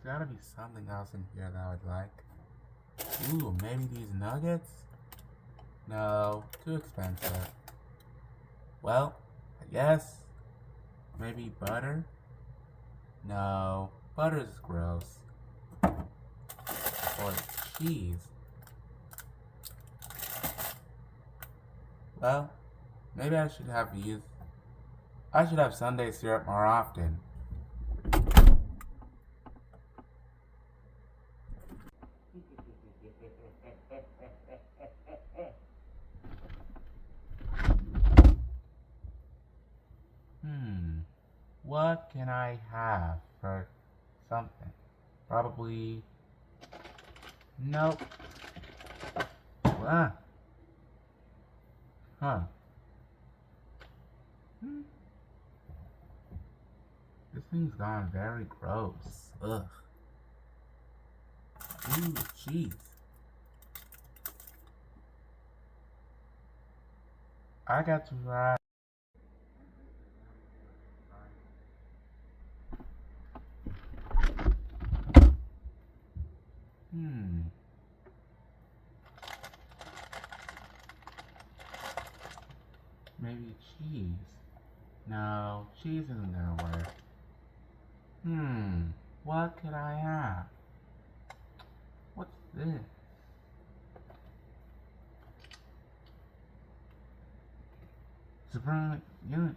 gotta be something else in here that I would like. Ooh, maybe these nuggets? No, too expensive. Well, I guess maybe butter? No, butter's gross. Or cheese. Well, maybe I should have Sunday syrup more often. Hmm, what can I have for something? Probably. Nope. Ah. Huh. Hmm. This thing's gone very gross. Ugh. Ooh, cheese. I got to try. Hmm. Maybe cheese. No, cheese isn't gonna work. Hmm. What could I have? What's this? Surprise unit.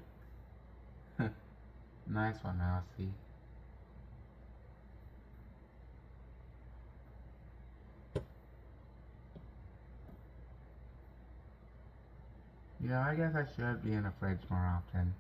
Nice one, Mousy. I guess I should be in the fridge more often.